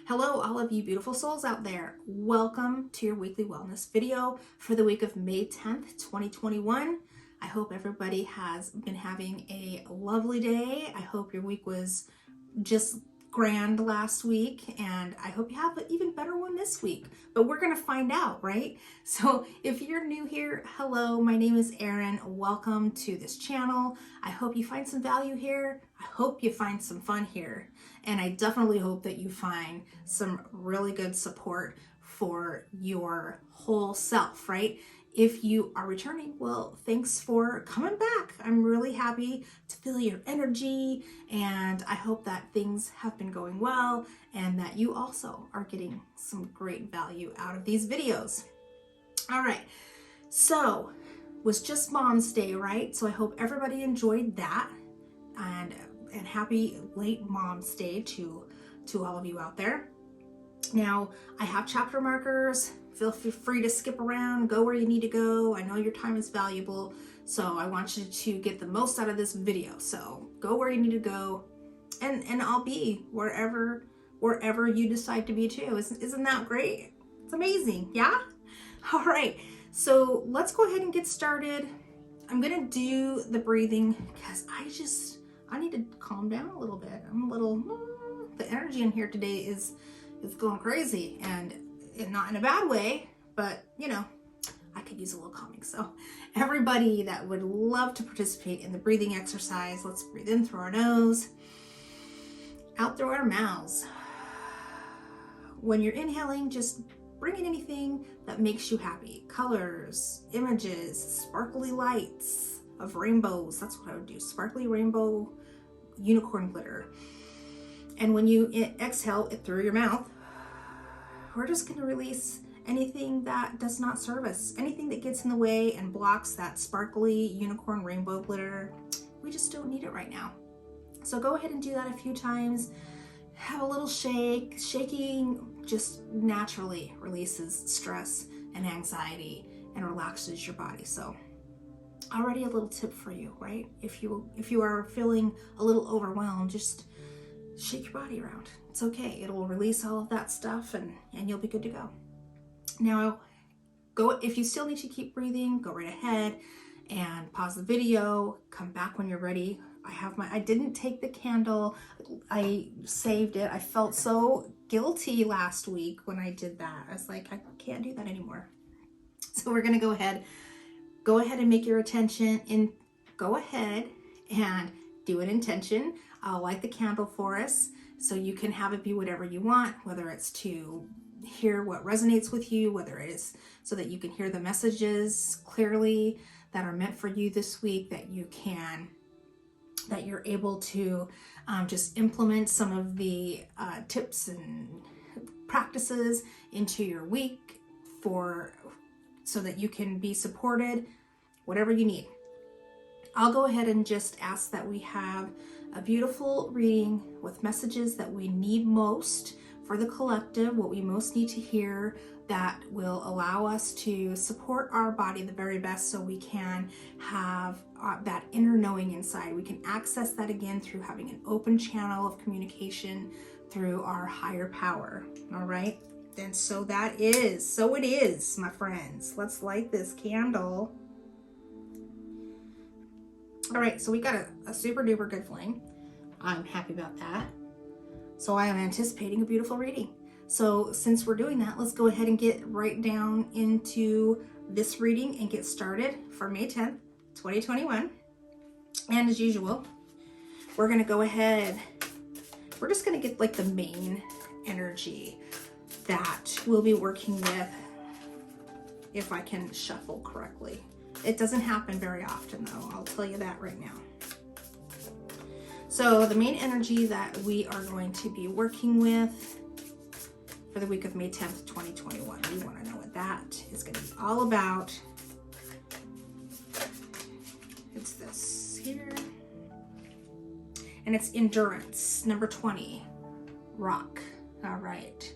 Hello, all of you beautiful souls out there. Welcome to your weekly wellness video for the week of May 10th, 2021. I hope everybody has been having a lovely day. I hope your week was just grand last week, and I hope you have an even better one this week. But we're going to find out, right? So if you're new here, hello, my name is Erin. Welcome to this channel. I hope you find some value here. I hope you find some fun here. And I definitely hope that you find some really good support for your whole self, right? If you are returning, well, thanks for coming back. I'm really happy to feel your energy, and I hope that things have been going well and that you also are getting some great value out of these videos. All right, so was just Mom's Day, right? So I hope everybody enjoyed that, and happy late Mom's Day to all of you out there. Now, I have chapter markers. Feel free to skip around, go where you need to go. I know your time is valuable, so I want you to get the most out of this video. So go where you need to go, and I'll be wherever you decide to be too. Isn't that great? It's amazing, yeah? All right, so let's go ahead and get started. I'm gonna do the breathing because I need to calm down a little bit. I'm a little, the energy in here today is going crazy, and not in a bad way, but you know, I could use a little calming. So everybody that would love to participate in the breathing exercise, let's breathe in through our nose, out through our mouths. When you're inhaling, just bring in anything that makes you happy. Colors, images, sparkly lights of rainbows. That's what I would do. Sparkly rainbow unicorn glitter. And when you exhale it through your mouth, we're just going to release anything that does not serve us, anything that gets in the way and blocks that sparkly unicorn rainbow glitter. We just don't need it right now. So go ahead and do that a few times. Have a little shake. Shaking just naturally releases stress and anxiety and relaxes your body. So already a little tip for you, right? If you are feeling a little overwhelmed, just shake your body around. It's okay. It'll release all of that stuff, and you'll be good to go. Now, if you still need to keep breathing, go right ahead and pause the video. Come back when you're ready. I didn't take the candle. I saved it. I felt so guilty last week when I did that. I was like, I can't do that anymore. So we're gonna go ahead and make your attention in. Go ahead and do an intention. I'll light the candle for us so you can have it be whatever you want, whether it's to hear what resonates with you, whether it is so that you can hear the messages clearly that are meant for you this week, that you're able to just implement some of the tips and practices into your week so that you can be supported, whatever you need. I'll go ahead and just ask that we have a beautiful reading with messages that we need most for the collective, what we most need to hear that will allow us to support our body the very best, so we can have that inner knowing inside. We can access that again through having an open channel of communication through our higher power. All right, then so it is, my friends. Let's light this candle. All right, so we got a super duper good flame. I'm happy about that. So I am anticipating a beautiful reading. So since we're doing that, let's go ahead and get right down into this reading and get started for May 10th, 2021. And as usual, we're gonna go ahead, we're just gonna get like the main energy that we'll be working with, if I can shuffle correctly. It doesn't happen very often though, I'll tell you that right now. So the main energy that we are going to be working with for the week of May 10th, 2021, we want to know what that is going to be all about. It's this here. And it's endurance, number 20, rock. All right.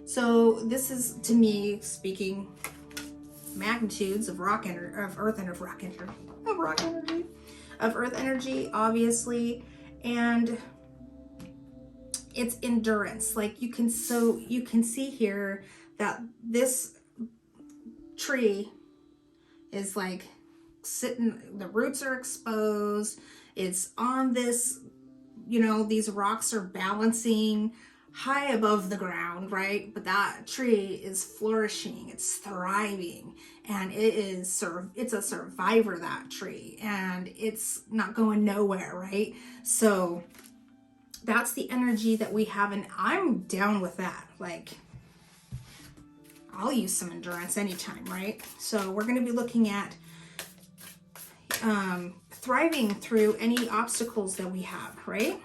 So this is, to me, speaking magnitudes of earth energy, obviously. And it's endurance. Like you can see here that this tree is like sitting, the roots are exposed, it's on this, you know, these rocks are balancing high above the ground, right? But that tree is flourishing, it's thriving, and it's a survivor, that tree, and it's not going nowhere, right? So that's the energy that we have, and I'm down with that. Like, I'll use some endurance anytime, right? So we're going to be looking at thriving through any obstacles that we have, right?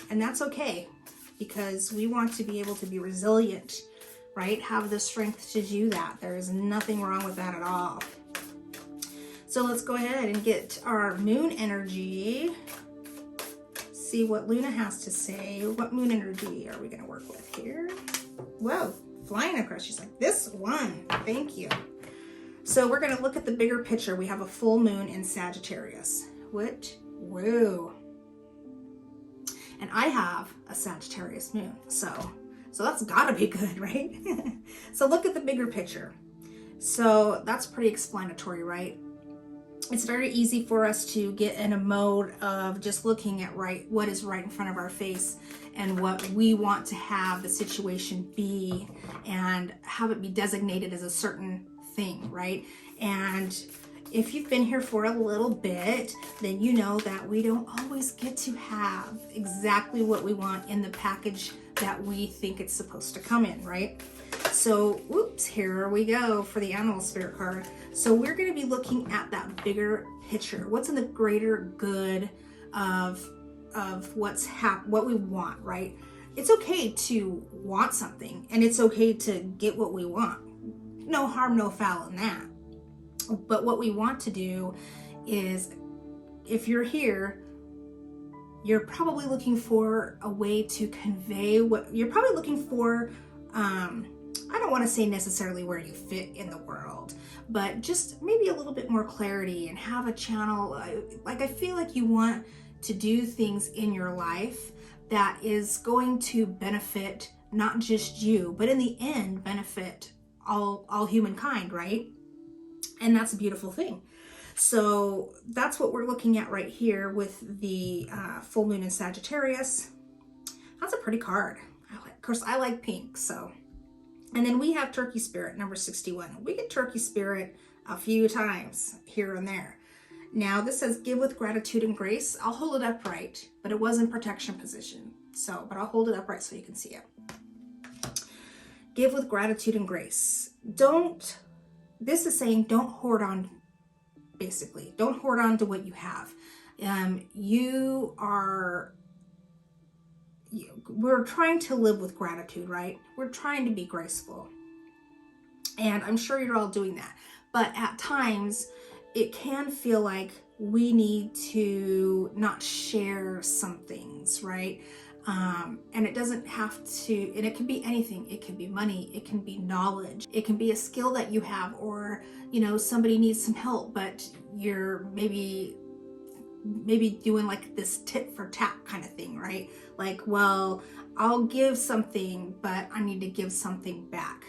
And that's okay, because we want to be able to be resilient, right? Have the strength to do that. There is nothing wrong with that at all. So let's go ahead and get our moon energy. See what Luna has to say. What moon energy are we going to work with here? Whoa, flying across. She's like, this one. Thank you. So we're going to look at the bigger picture. We have a full moon in Sagittarius. What? Whoa. And I have a Sagittarius moon. So that's got to be good, right? So look at the bigger picture. So that's pretty explanatory, right? It's very easy for us to get in a mode of just looking at what is right in front of our face and what we want to have the situation be, and have it be designated as a certain thing, right? And if you've been here for a little bit, then you know that we don't always get to have exactly what we want in the package that we think it's supposed to come in, right? So, whoops, here we go for the animal spirit card. So we're going to be looking at that bigger picture. What's in the greater good of what we want, right? It's okay to want something, and it's okay to get what we want. No harm, no foul in that. But what we want to do is, if you're here, you're probably looking for a way to convey what you're probably looking for. I don't want to say necessarily where you fit in the world, but just maybe a little bit more clarity and have a channel. Like, I feel like you want to do things in your life that is going to benefit not just you, but in the end benefit all humankind, right? And that's a beautiful thing. So that's what we're looking at right here with the full moon in Sagittarius. That's a pretty card. Of course, I like pink, so. And then we have Turkey Spirit, number 61. We get Turkey Spirit a few times here and there. Now this says, give with gratitude and grace. I'll hold it upright, but it was in protection position. So, but I'll hold it upright so you can see it. Give with gratitude and grace. This is saying don't hoard on, basically. Don't hoard on to what you have. We're trying to live with gratitude, right? We're trying to be graceful. And I'm sure you're all doing that. But at times, it can feel like we need to not share some things, right? And it doesn't have to, and it can be anything. It can be money, it can be knowledge, it can be a skill that you have, or, you know, somebody needs some help, but you're maybe doing like this tit for tat kind of thing, right? Like, well, I'll give something, but I need to give something back.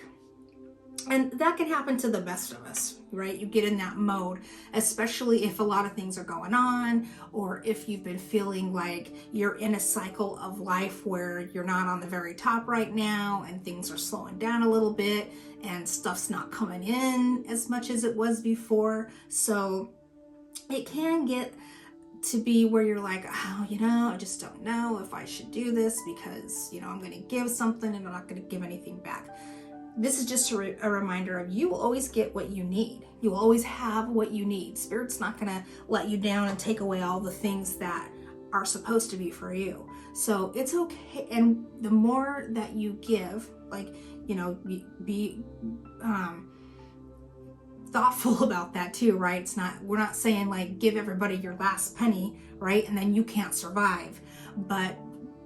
And that can happen to the best of us, right? You get in that mode, especially if a lot of things are going on, or if you've been feeling like you're in a cycle of life where you're not on the very top right now, and things are slowing down a little bit, and stuff's not coming in as much as it was before. So it can get to be where you're like, oh, you know, I just don't know if I should do this, because, you know, I'm going to give something and I'm not going to give anything back. This is just a reminder of, you will always get what you need. You will always have what you need. Spirit's not going to let you down and take away all the things that are supposed to be for you. So it's okay. And the more that you give, like, you know, be thoughtful about that too, right? We're not saying like give everybody your last penny, right? And then you can't survive, but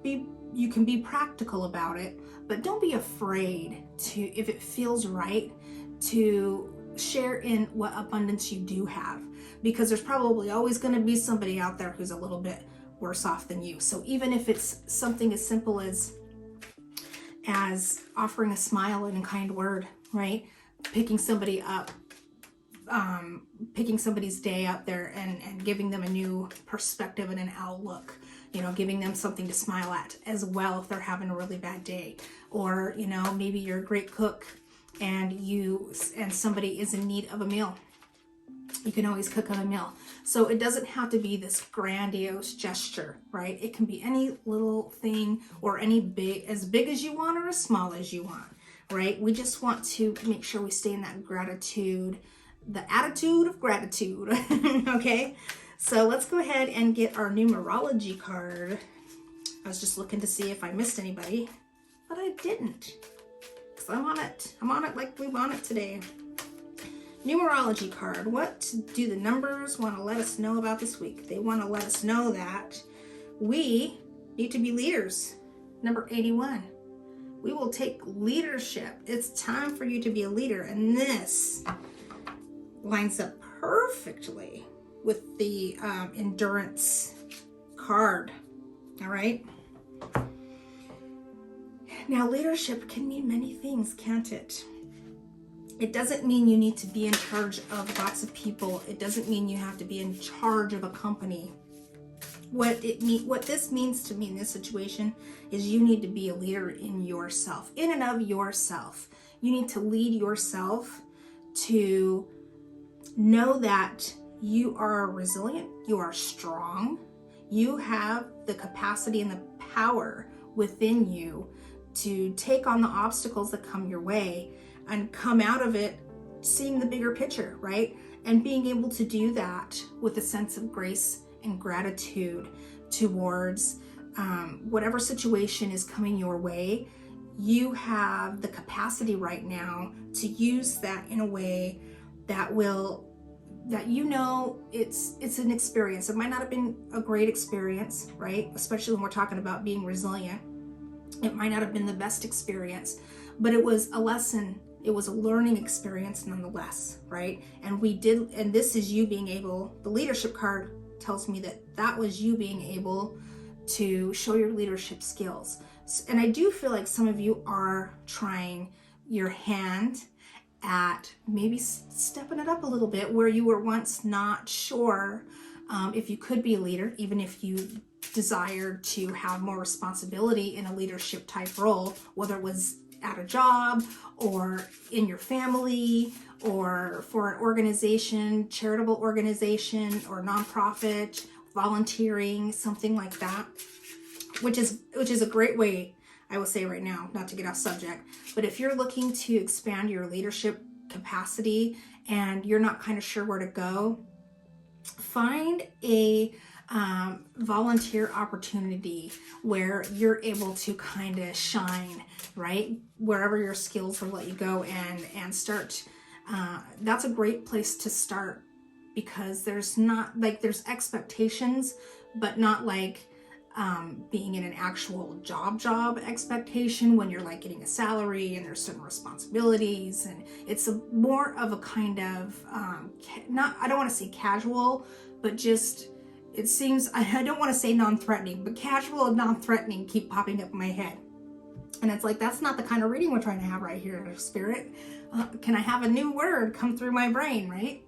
you can be practical about it, but don't be afraid to, if it feels right, to share in what abundance you do have, because there's probably always going to be somebody out there who's a little bit worse off than you. So even if it's something as simple as as offering a smile and a kind word, right? Picking somebody up, picking somebody's day out there and giving them a new perspective and an outlook, you know, giving them something to smile at as well if they're having a really bad day. Or, you know, maybe you're a great cook and somebody is in need of a meal. You can always cook them a meal. So it doesn't have to be this grandiose gesture, right? It can be any little thing, or any as big as you want or as small as you want, right? We just want to make sure we stay in that gratitude, the attitude of gratitude. Okay, so let's go ahead and get our numerology card. I was just looking to see if I missed anybody, but I didn't, because I'm on it like we want it today. Numerology card. What do the numbers want to let us know about this week? They want to let us know that we need to be leaders. Number 81. We will take leadership. It's time for you to be a leader. And this lines up perfectly with the endurance card. All right. Now, leadership can mean many things, can't it? It doesn't mean you need to be in charge of lots of people. It doesn't mean you have to be in charge of a company. What this means to me in this situation is you need to be a leader in yourself, in and of yourself. You need to lead yourself to know that you are resilient, you are strong, you have the capacity and the power within you to take on the obstacles that come your way and come out of it seeing the bigger picture, right? And being able to do that with a sense of grace and gratitude towards whatever situation is coming your way. You have the capacity right now to use that in a way that you know it's an experience. It might not have been a great experience, right? Especially when we're talking about being resilient. It might not have been the best experience, but it was a lesson. It was a learning experience nonetheless, right? And this is you being able, the leadership card tells me that was you being able to show your leadership skills. And I do feel like some of you are trying your hand at maybe stepping it up a little bit, where you were once not sure if you could be a leader, even if you desired to have more responsibility in a leadership type role, whether it was at a job or in your family or for an organization, charitable organization or nonprofit, volunteering, something like that, which is a great way, I will say right now, not to get off subject, but if you're looking to expand your leadership capacity and you're not kind of sure where to go, find a volunteer opportunity where you're able to kind of shine, right? Wherever your skills will let you go and start. That's a great place to start, because there's expectations, but not like being in an actual job expectation when you're like getting a salary and there's certain responsibilities, and it's more of a kind of I don't want to say casual, but just it seems, I don't want to say non-threatening, but casual and non-threatening keep popping up in my head. And it's like, that's not the kind of reading we're trying to have right here, Spirit. Can I have a new word come through my brain, right?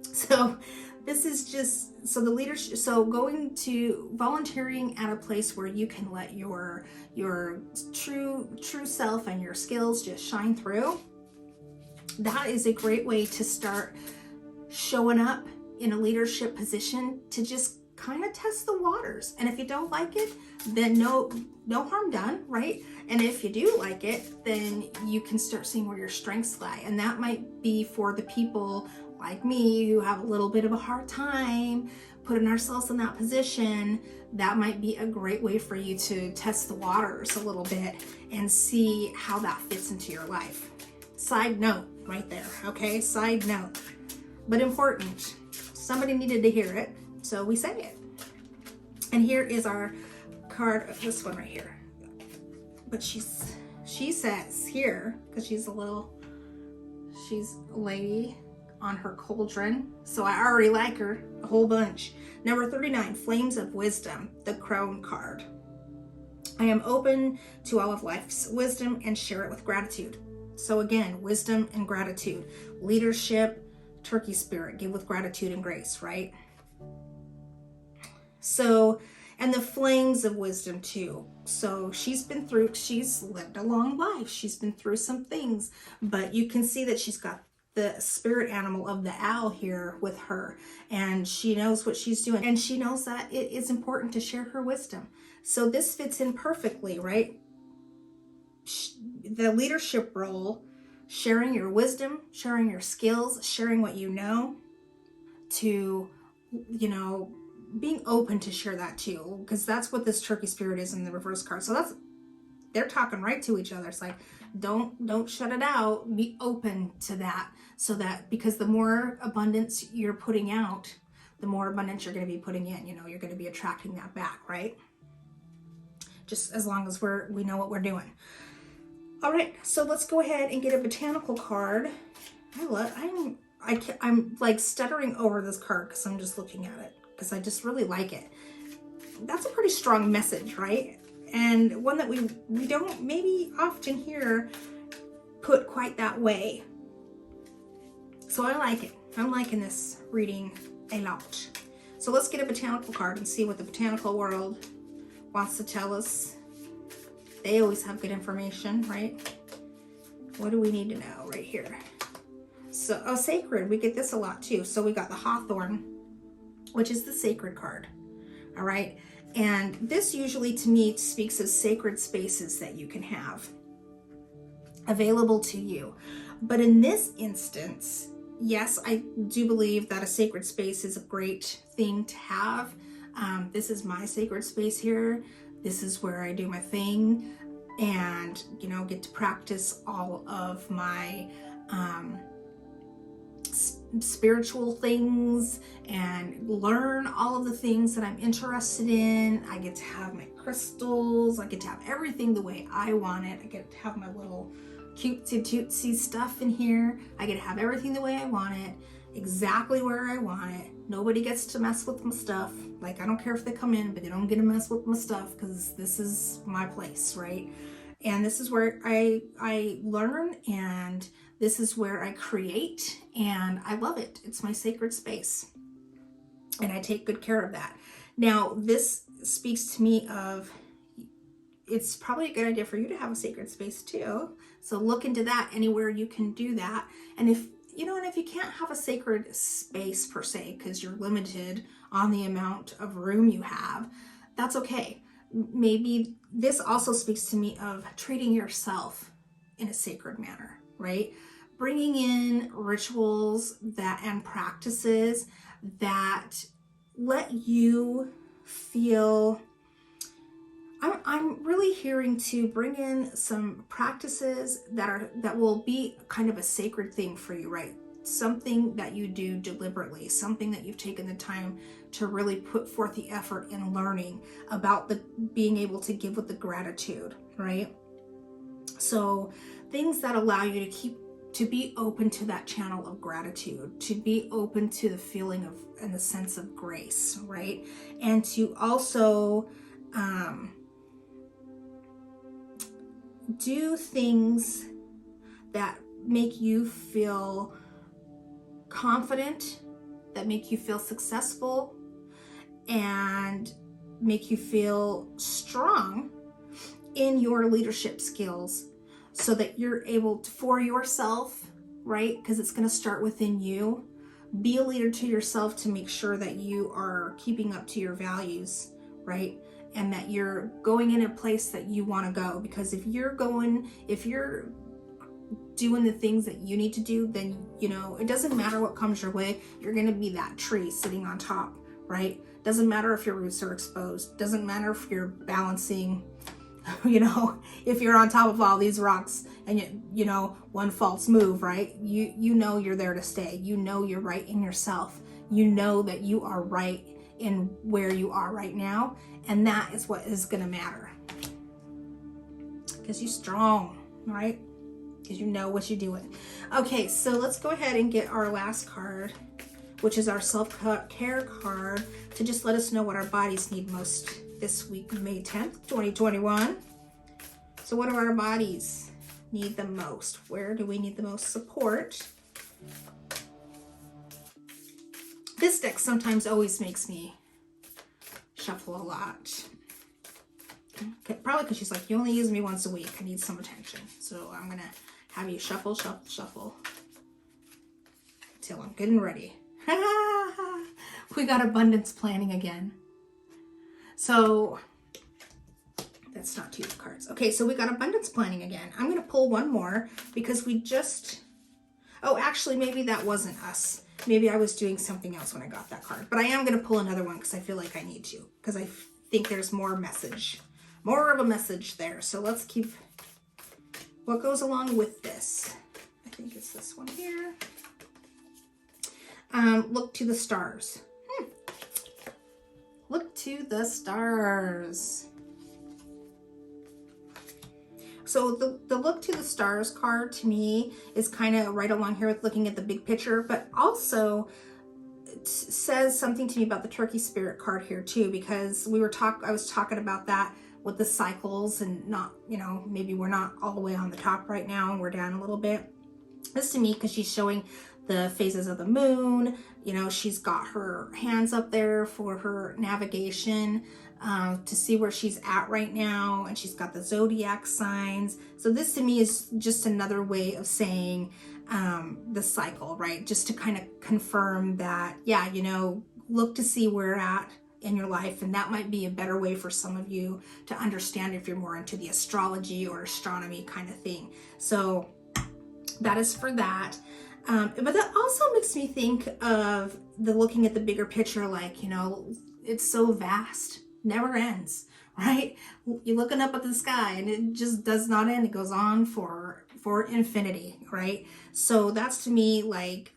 So this is just, so the leadership, so going to volunteering at a place where you can let your true self and your skills just shine through. That is a great way to start showing up in a leadership position to just kind of test the waters. And if you don't like it, then no harm done, right? And if you do like it, then you can start seeing where your strengths lie. And that might be for the people like me who have a little bit of a hard time putting ourselves in that position. That might be a great way for you to test the waters a little bit and see how that fits into your life. Side note right there, okay? Side note, but important. Somebody needed to hear it, so we say it. And here is our card of this one right here. But she says here, because she's a lady on her cauldron, so I already like her a whole bunch. Number 39, Flames of Wisdom, the Crone card. I am open to all of life's wisdom and share it with gratitude. So again, wisdom and gratitude. Leadership, turkey spirit, give with gratitude and grace, right? So, and the flames of wisdom too. So she's lived a long life. She's been through some things, but you can see that she's got the spirit animal of the owl here with her, and she knows what she's doing, and she knows that it is important to share her wisdom. So this fits in perfectly, right? The leadership role, sharing your wisdom, sharing your skills, sharing what you know, to, you know, being open to share that too, because that's what this turkey spirit is in the reverse card. So they're talking right to each other. It's like, don't shut it out. Be open to that, so that, because the more abundance you're putting out, the more abundance you're going to be putting in. You know, you're going to be attracting that back, right? Just as long as we know what we're doing. All right, so let's go ahead and get a botanical card. I'm like stuttering over this card because I'm just looking at it, because I just really like it. That's a pretty strong message, right? And one that we don't maybe often hear put quite that way. So I like it. I'm liking this reading a lot. So let's get a botanical card and see what the botanical world wants to tell us. They always have good information, right? What do we need to know right here? So, sacred, we get this a lot too. So we got the hawthorn, which is the sacred card. All right. And this usually to me speaks of sacred spaces that you can have available to you. But in this instance, yes, I do believe that a sacred space is a great thing to have. This is my sacred space here. This is where I do my thing and, you know, get to practice all of my spiritual things and learn all of the things that I'm interested in. I get to have my crystals. I get to have everything the way I want it. I get to have my little cutesy stuff in here. I get to have everything the way I want it, exactly where I want it. Nobody gets to mess with my stuff. Like, I don't care if they come in, but they don't get to mess with my stuff, because this is my place, right? And this is where I learn, and this is where I create, and I love it. It's my sacred space, and I take good care of that. Now, this speaks to me of, it's probably a good idea for you to have a sacred space too. So look into that anywhere you can do that. And if you can't have a sacred space per se, because you're limited on the amount of room you have, that's okay. Maybe this also speaks to me of treating yourself in a sacred manner, right? Bringing in rituals and practices that let you feel. I'm really hearing to bring in some practices that will be kind of a sacred thing for you, right? Something that you do deliberately, something that you've taken the time to really put forth the effort in learning about being able to give with the gratitude, right? So things that allow you to be open to that channel of gratitude, to be open to the feeling of and the sense of grace, right? And to also do things that make you feel confident, that make you feel successful, and make you feel strong in your leadership skills, so that you're able to, for yourself, right? Because it's going to start within you. Be a leader to yourself to make sure that you are keeping up to your values, right? And that you're going in a place that you want to go. Because if you're doing the things that you need to do, then, it doesn't matter what comes your way. You're going to be that tree sitting on top, right? Doesn't matter if your roots are exposed. Doesn't matter if you're balancing, if you're on top of all these rocks and one false move, right? You're there to stay. You're right in yourself. That you are right in where you are right now. And that is what is going to matter. Because you're strong, right? Because you know what you're doing. Okay, so let's go ahead and get our last card, which is our self-care card, to just let us know what our bodies need most this week, May 10th, 2021. So what do our bodies need the most? Where do we need the most support? This deck sometimes always makes me shuffle a lot. Okay, probably because she's like, you only use me once a week. I need some attention. So I'm going to have you shuffle, shuffle, shuffle until I'm good and ready. We got abundance planning again. So that's not 2 cards. Okay, so we got abundance planning again. I'm going to pull one more because we just... Oh, actually, maybe that wasn't us. Maybe I was doing something else when I got that card. But I am going to pull another one because I feel like I need to. Because I think there's more message. More of a message there. So let's keep... What goes along with this? I think it's this one here. Look to the stars. Look to the stars. So the look to the stars card to me is kind of right along here with looking at the big picture, but also it says something to me about the turkey spirit card here too, because I was talking about that with the cycles and not, you know, maybe we're not all the way on the top right now and we're down a little bit. This to me, because she's showing the phases of the moon, you know, she's got her hands up there for her navigation to see where she's at right now, and she's got the zodiac signs. So this to me is just another way of saying the cycle, right? Just to kind of confirm that, yeah, you know, look to see where you're at in your life, and that might be a better way for some of you to understand if you're more into the astrology or astronomy kind of thing. So that is for that. But that also makes me think of the looking at the bigger picture, like, you know, it's so vast, never ends, right? You're looking up at the sky and it just does not end. It goes on for infinity, right? So that's to me like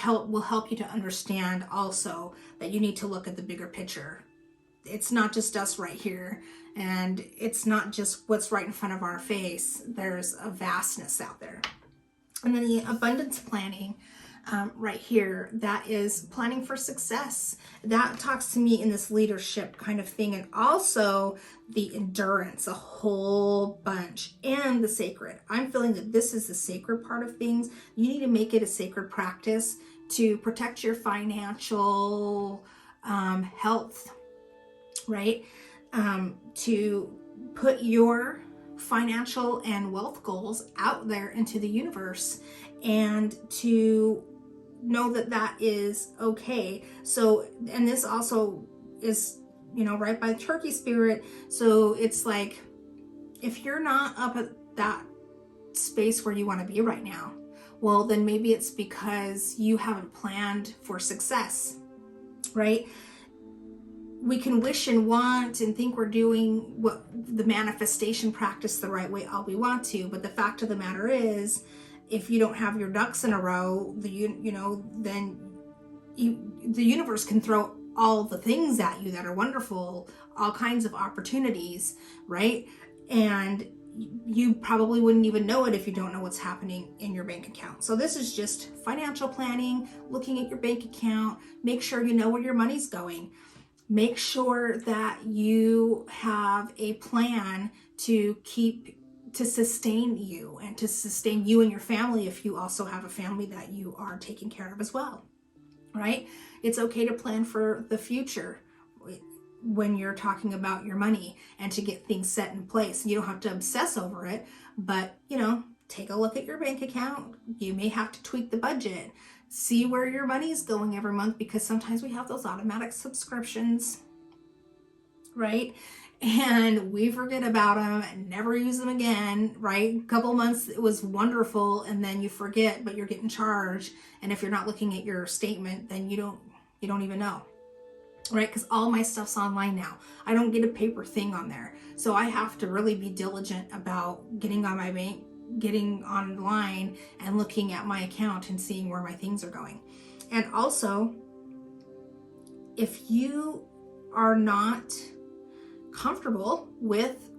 will help you to understand also that you need to look at the bigger picture. It's not just us right here, and it's not just what's right in front of our face. There's a vastness out there. And then the abundance planning right here, that is planning for success. That talks to me in this leadership kind of thing, and also the endurance, a whole bunch, and the sacred. I'm feeling that this is the sacred part of things. You need to make it a sacred practice to protect your financial health, right? To put your financial and wealth goals out there into the universe, and to know that that is okay. So, and this also is, you know, right by the turkey spirit. So it's like, if you're not up at that space where you want to be right now, well, then maybe it's because you haven't planned for success, right? We can wish and want and think we're doing what the manifestation practice the right way all we want to, but the fact of the matter is, if you don't have your ducks in a row, then the universe can throw all the things at you that are wonderful, all kinds of opportunities, right? And you probably wouldn't even know it if you don't know what's happening in your bank account. So this is just financial planning, looking at your bank account, make sure you know where your money's going. Make sure that you have a plan to sustain you and to sustain you and your family if you also have a family that you are taking care of as well, right? It's okay to plan for the future when you're talking about your money and to get things set in place. You don't have to obsess over it, but, you know, take a look at your bank account. You may have to tweak the budget. See where your money is going every month, because sometimes we have those automatic subscriptions, right? And we forget about them and never use them again, right? A couple months it was wonderful, and then you forget, but you're getting charged. And if you're not looking at your statement, then you don't even know, right? Because all my stuff's online now. I don't get a paper thing on there. So I have to really be diligent about getting on my bank, getting online and looking at my account and seeing where my things are going. And also, if you are not comfortable with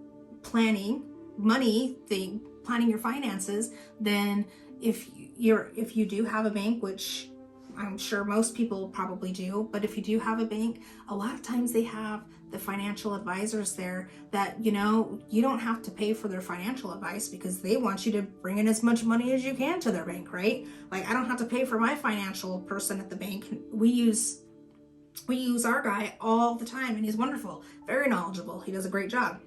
planning money, planning your finances, then if you do have a bank, which I'm sure most people probably do, but if you do have a bank, a lot of times they have the financial advisors there that, you know, you don't have to pay for their financial advice because they want you to bring in as much money as you can to their bank, right? Like, I don't have to pay for my financial person at the bank. We use our guy all the time, and he's wonderful, very knowledgeable. He does a great job.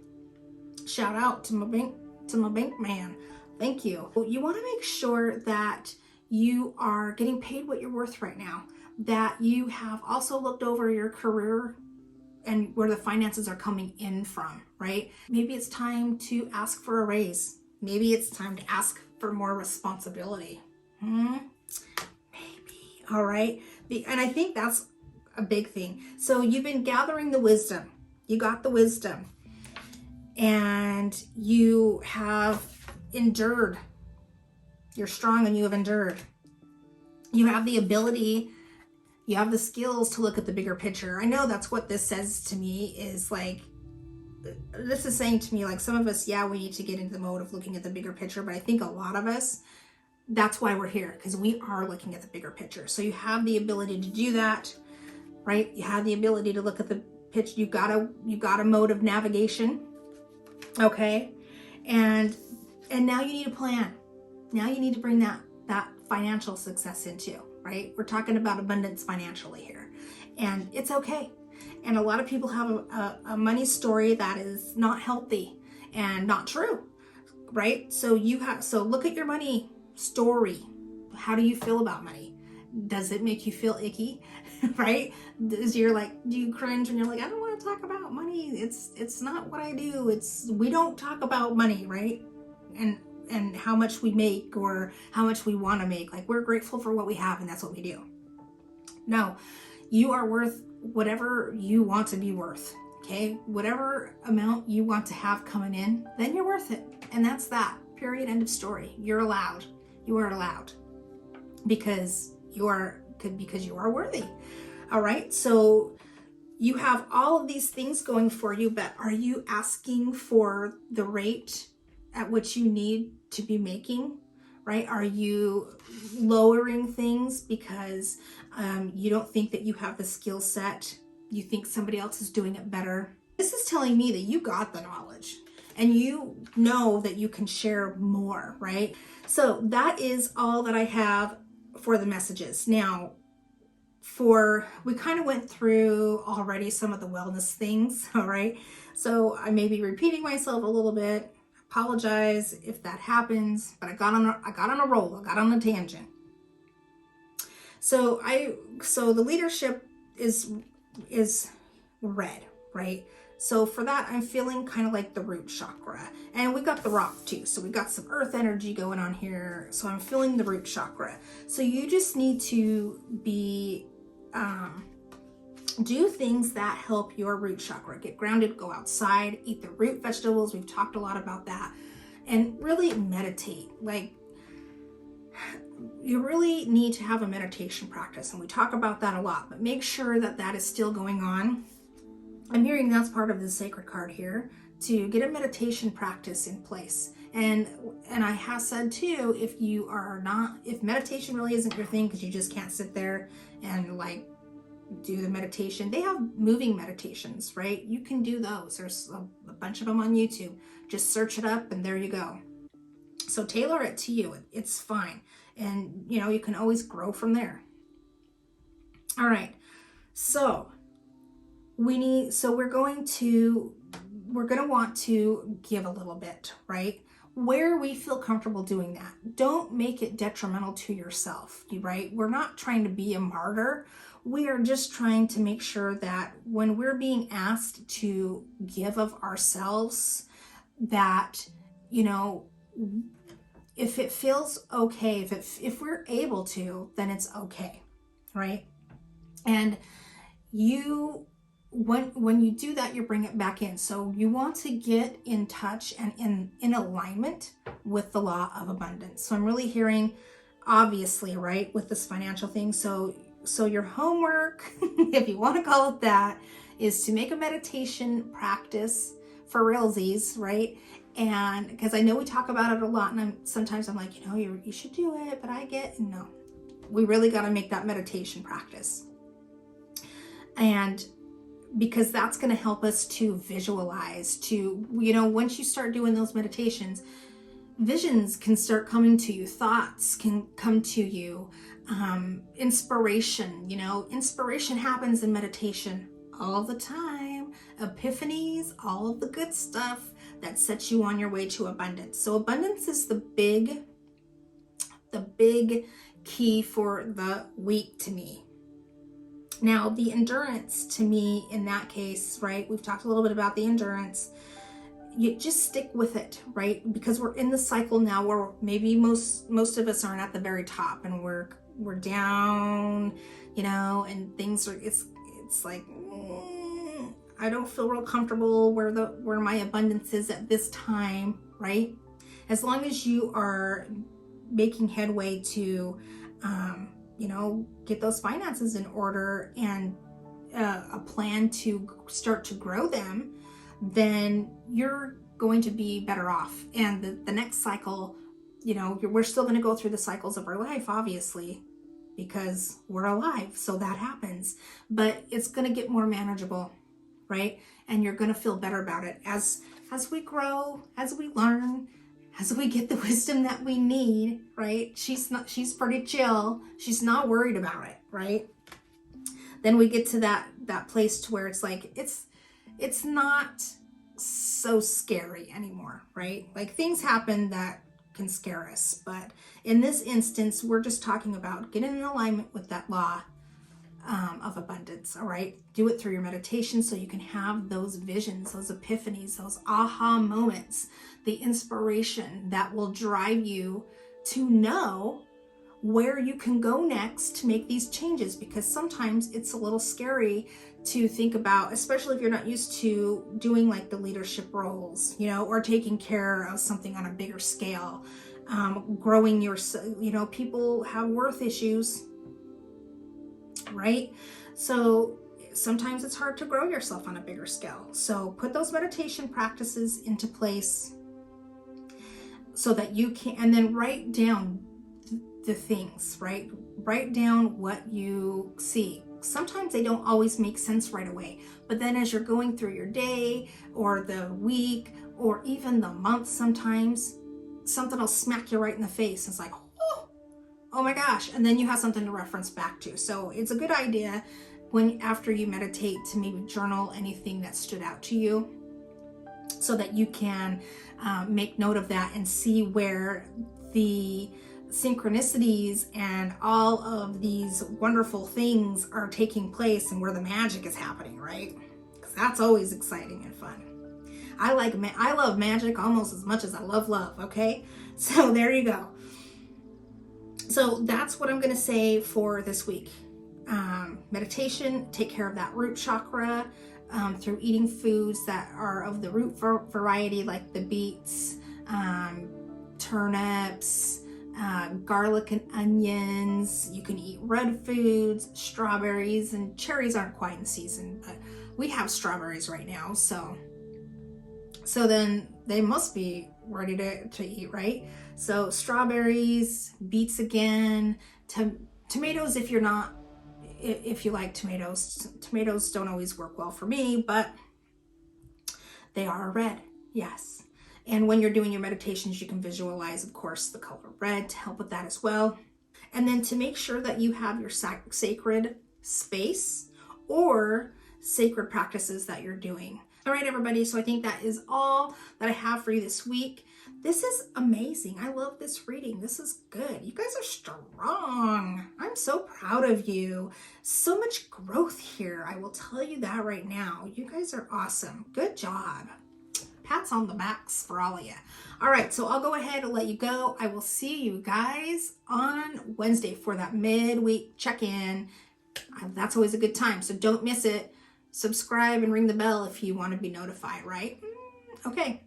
Shout out to my bank man. Thank you. You want to make sure that you are getting paid what you're worth right now, that you have also looked over your career and where the finances are coming in from, right? Maybe it's time to ask for a raise. Maybe it's time to ask for more responsibility. Maybe. All right. And I think that's a big thing. So you've been gathering the wisdom. You got the wisdom. And you have endured. You're strong and you have endured. You have the ability, you have the skills to look at the bigger picture. I know that's what this says to me, is like, this is saying to me, like, some of us, yeah, we need to get into the mode of looking at the bigger picture, but I think a lot of us, that's why we're here, because we are looking at the bigger picture. So you have the ability to do that, right? You have the ability to look at the pitch. You got a mode of navigation, okay? And now you need a plan. Now you need to bring that financial success into, right? We're talking about abundance financially here, and it's okay. And a lot of people have a money story that is not healthy and not true, right? So look at your money story. How do you feel about money? Does it make you feel icky, right? Do you cringe when you're like, I don't want to talk about money. It's not what I do. We don't talk about money, right? And how much we make or how much we want to make. Like, we're grateful for what we have, and that's what we do. No, you are worth whatever you want to be worth, okay? Whatever amount you want to have coming in, then you're worth it. And that's that. Period. End of story. You're allowed. You are allowed because you are worthy. All right. So you have all of these things going for you, but are you asking for the rate at which you need to be making, right? Are you lowering things because you don't think that you have the skill set? You think somebody else is doing it better? This is telling me that you got the knowledge and you know that you can share more, right? So that is all that I have for the messages. Now, we kind of went through already some of the wellness things, all right? So I may be repeating myself a little bit. Apologize if that happens, but I got on a roll. I got on a tangent. So the leadership is red, right? So for that, I'm feeling kind of like the root chakra, and we got the rock too. So we got some earth energy going on here. So I'm feeling the root chakra. So you just need to do things that help your root chakra. Get grounded, go outside, eat the root vegetables. We've talked a lot about that. And really meditate. Like, you really need to have a meditation practice. And we talk about that a lot, but make sure that that is still going on. I'm hearing that's part of the sacred card here, to get a meditation practice in place. And I have said too, if meditation really isn't your thing because you just can't sit there and like do the meditation, they have moving meditations, right? You can do those. There's a bunch of them on YouTube. Just search it up and there you go. So tailor it to you. It's fine. And you can always grow from there. All right. So we're going to want to give a little bit, right? Where we feel comfortable doing that. Don't make it detrimental to yourself, right? We're not trying to be a martyr. We are just trying to make sure that when we're being asked to give of ourselves, that, if it feels okay, if we're able to, then it's okay, right? And when you do that, you bring it back in. So you want to get in touch and in alignment with the law of abundance. So I'm really hearing, obviously, right, with this financial thing. So your homework, if you want to call it that, is to make a meditation practice for realsies, right? And because I know we talk about it a lot, and sometimes I'm like, you should do it, but no. we really got to make that meditation practice. And because that's going to help us to visualize, to, once you start doing those meditations, visions can start coming to you, thoughts can come to you, inspiration. Inspiration happens in meditation all the time. Epiphanies, all of the good stuff that sets you on your way to abundance. So abundance is the big key for the week to me. Now, the endurance to me in that case, right? We've talked a little bit about the endurance. You just stick with it, right? Because we're in the cycle now where maybe most of us aren't at the very top, and we're down, and things are, it's like, I don't feel real comfortable where my abundance is at this time, right? As long as you are making headway to, get those finances in order and a plan to start to grow them, then you're going to be better off. And the next cycle, we're still going to go through the cycles of our life, obviously, because we're alive. So that happens, but it's going to get more manageable, right? And you're going to feel better about it as we grow, as we learn, as we get the wisdom that we need, right? She's pretty chill. She's not worried about it, right? Then we get to that place to where it's like, it's not so scary anymore, right? Like, things happen that can scare us, but in this instance, we're just talking about getting in alignment with that law of abundance. All right, do it through your meditation so you can have those visions, those epiphanies, those aha moments, the inspiration that will drive you to know where you can go next to make these changes, because sometimes it's a little scary to think about, especially if you're not used to doing like the leadership roles, or taking care of something on a bigger scale, growing your, people have worth issues, right? So sometimes it's hard to grow yourself on a bigger scale. So put those meditation practices into place so that you can, and then write down the things, right? Write down what you see. Sometimes they don't always make sense right away, but then as you're going through your day or the week or even the month, sometimes something will smack you right in the face. It's like, oh my gosh. And then you have something to reference back to. So it's a good idea after you meditate to maybe journal anything that stood out to you so that you can make note of that and see where the synchronicities and all of these wonderful things are taking place and where the magic is happening, right? Because that's always exciting and fun. I love magic almost as much as I love love, okay? So there you go. So that's what I'm going to say for this week. Meditation, take care of that root chakra through eating foods that are of the root variety, like the beets, turnips, garlic and onions. You can eat red foods, strawberries, and cherries aren't quite in season, but we have strawberries right now. So then they must be ready to eat, right? So strawberries, beets again, tomatoes if you like tomatoes. Tomatoes don't always work well for me, but they are red, yes. And when you're doing your meditations, you can visualize, of course, the color red to help with that as well. And then to make sure that you have your sacred space or sacred practices that you're doing. All right, everybody. So I think that is all that I have for you this week. This is amazing. I love this reading. This is good. You guys are strong. I'm so proud of you. So much growth here. I will tell you that right now. You guys are awesome. Good job. Pats on the backs for all of you. All right, so I'll go ahead and let you go. I will see you guys on Wednesday for that midweek check-in. That's always a good time, so don't miss it. Subscribe and ring the bell if you want to be notified, right? Okay.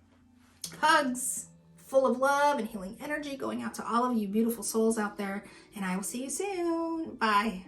Hugs full of love and healing energy going out to all of you beautiful souls out there, and I will see you soon. Bye.